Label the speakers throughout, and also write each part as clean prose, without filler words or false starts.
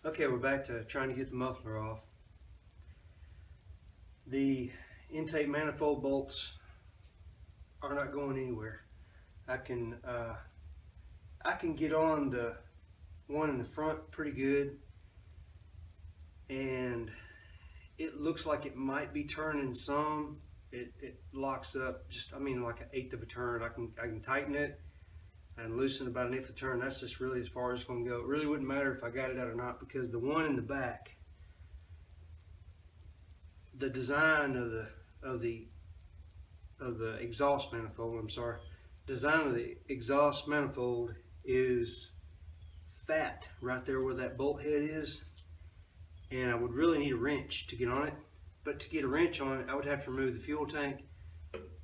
Speaker 1: Okay, we're back to trying to get the muffler off. The intake manifold bolts are not going anywhere. I can get on the one in the front pretty good, and it looks like it might be turning some. It locks up just, I mean, like an eighth of a turn. I can tighten it and loosen about an eighth of a turn. That's just really as far as it's going to go. It really wouldn't matter if I got it out or not, because the one in the back, the design of the exhaust manifold, design of the exhaust manifold is fat right there where that bolt head is, and I would really need a wrench to get on it. But to get a wrench on it, I would have to remove the fuel tank,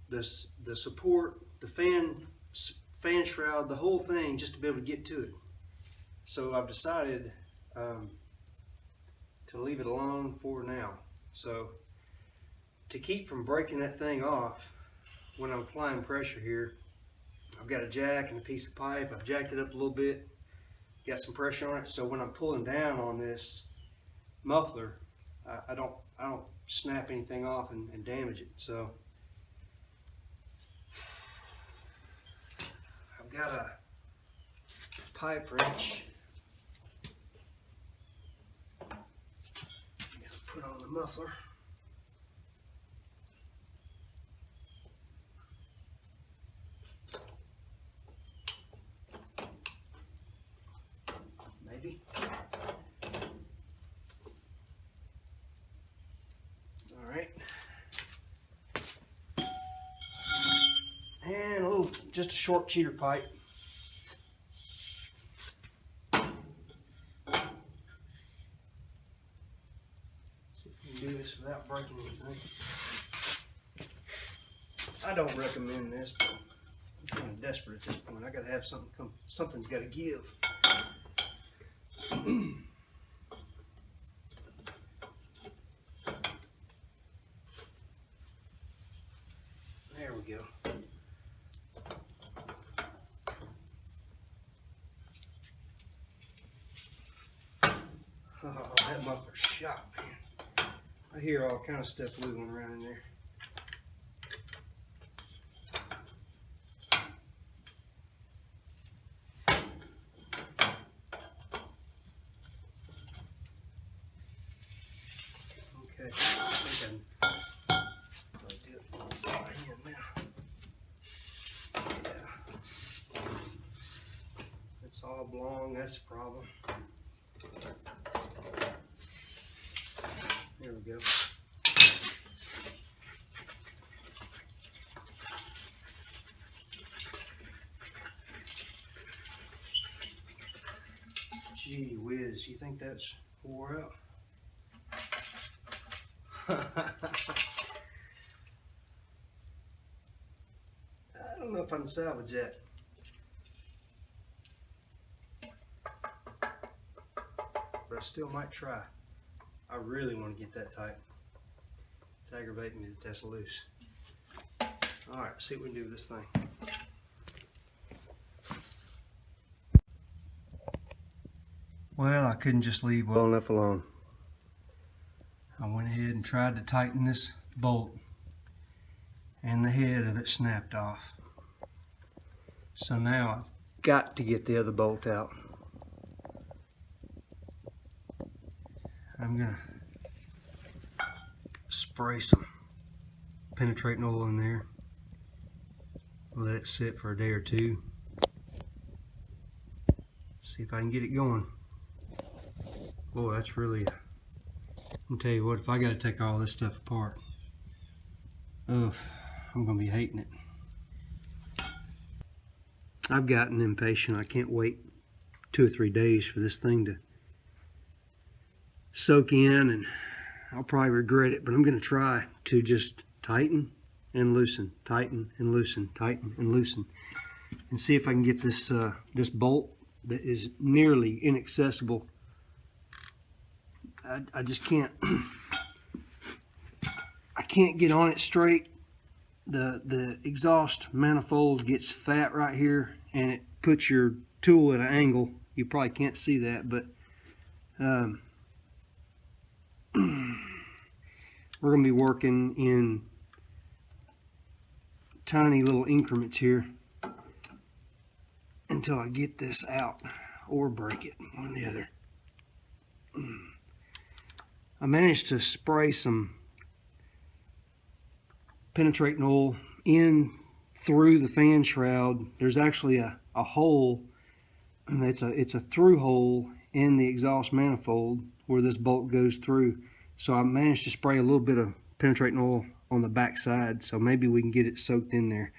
Speaker 1: the support, the fan shroud, the whole thing, just to be able to get to it. So I've decided to leave it alone for now. So to keep from breaking that thing off when I'm applying pressure here, I've got a jack and a piece of pipe. I've jacked it up a little bit, got some pressure on it, so when I'm pulling down on this muffler, I don't snap anything off and damage it. So I've got a pipe wrench I'm gonna put on the muffler. Maybe. All right. And just a short cheater pipe. See if we can do this without breaking anything. I don't recommend this, but I'm kind of desperate at this point. I gotta have something come. Something's gotta give. There we go. Oh, that muffler's shot, man. I hear all kind of stuff wiggling around in there. Okay, I think I'll do it by hand now. Yeah. It's all blown, that's the problem. There we go. Gee whiz, you think that's wore out? I don't know if I can salvage that. But I still might try. I really want to get that tight. It's aggravating me that that's loose. Alright, see what we can do with this thing. Well, I couldn't just leave well enough alone. I went ahead and tried to tighten this bolt, and the head of it snapped off. So now I've got to get the other bolt out. I'm gonna spray some penetrating oil in there, let it sit for a day or two, see if I can get it going. Boy, that's really, I'll tell you what, if I got to take all this stuff apart, oh, I'm gonna be hating it. I've gotten impatient. I can't wait 2 or 3 days for this thing to soak in, and I'll probably regret it, but I'm gonna try to just tighten and loosen, tighten and loosen, tighten and loosen, and see if I can get this this bolt that is nearly inaccessible. I just can't I can't get on it straight. The exhaust manifold gets fat right here, and it puts your tool at an angle. You probably can't see that, but We're going to be working in tiny little increments here until I get this out or break it, one or the other. I managed to spray some penetrating oil in through the fan shroud. There's actually a hole, and it's a through hole in the exhaust manifold where this bolt goes through. So I managed to spray a little bit of penetrating oil on the back side, so maybe we can get it soaked in there.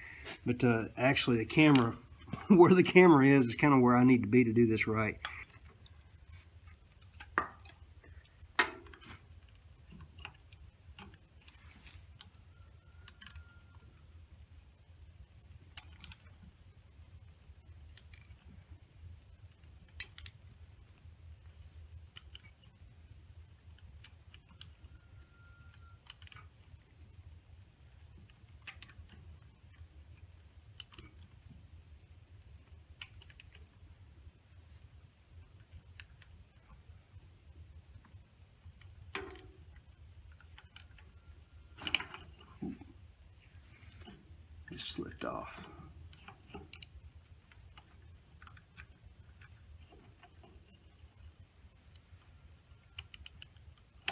Speaker 1: But actually the camera, where the camera is kind of where I need to be to do this right. Just slipped off.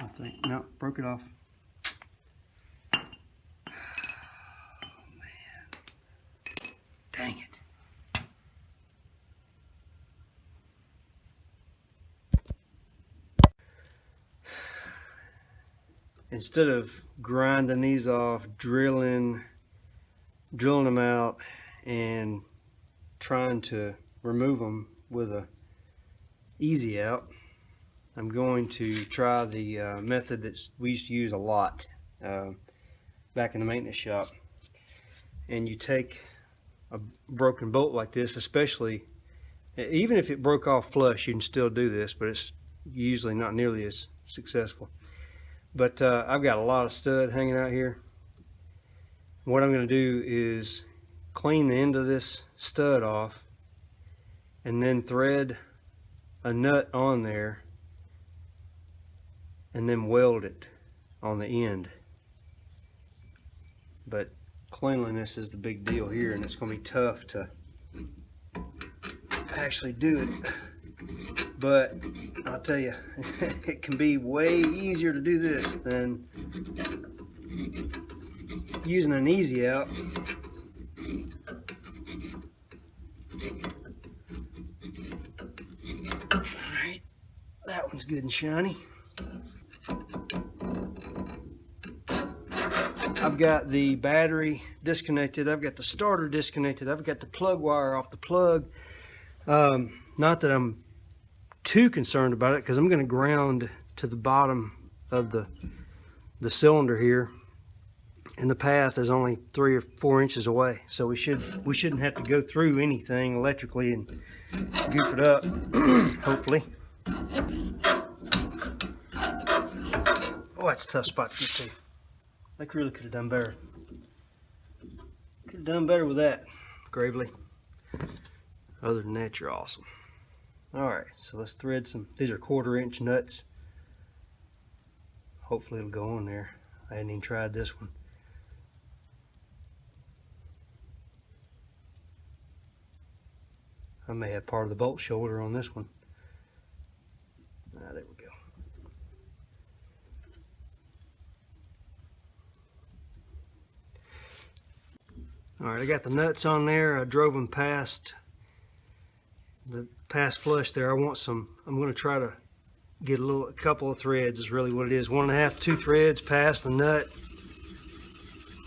Speaker 1: I think, no, broke it off. Oh, man. Dang it. Instead of grinding these off, drilling them out and trying to remove them with a easy out, I'm going to try the method that we used to use a lot back in the maintenance shop. And you take a broken bolt like this, especially even if it broke off flush, you can still do this, but it's usually not nearly as successful. But I've got a lot of stud hanging out here. What I'm going to do is clean the end of this stud off and then thread a nut on there and then weld it on the end. But cleanliness is the big deal here, and it's going to be tough to actually do it. But I'll tell you, it can be way easier to do this than using an easy out. Alright, that one's good and shiny. I've got the battery disconnected, I've got the starter disconnected, I've got the plug wire off the plug. Not that I'm too concerned about it, because I'm going to ground to the bottom of the cylinder here, and the path is only 3 or 4 inches away, so we shouldn't have to go through anything electrically and goof it up. Hopefully. Oh, that's a tough spot to get to. They really could have done better. Could have done better with that, Gravely. Other than that, you're awesome. Alright, so let's thread some. These are 1/4 inch nuts. Hopefully it'll go on there. I hadn't even tried this one. I may have part of the bolt shoulder on this one. Ah, there we go. Alright, I got the nuts on there. I drove them past the past flush there. I'm going to try to get a couple of threads is really what it is. 1.5 to 2 threads past the nut.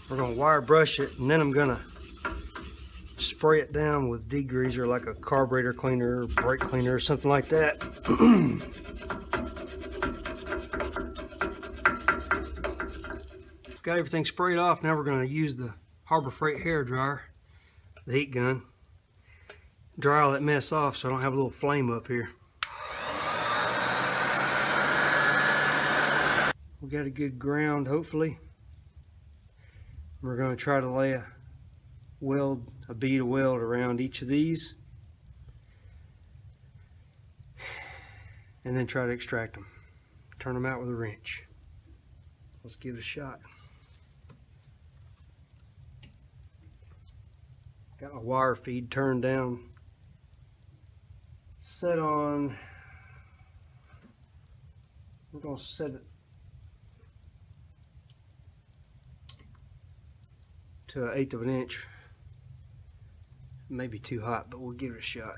Speaker 1: We're going to wire brush it, and then I'm going to spray it down with degreaser, like a carburetor cleaner or brake cleaner or something like that. Got everything sprayed off. Now we're going to use the Harbor Freight hair dryer, the heat gun. Dry all that mess off so I don't have a little flame up here. We got a good ground, hopefully. We're going to try to lay a bead of weld around each of these. and then try to extract them. Turn them out with a wrench. Let's give it a shot. Got my wire feed turned down, set on, we're going to set it to 1/8 of an inch. Maybe too hot, but we'll give it a shot.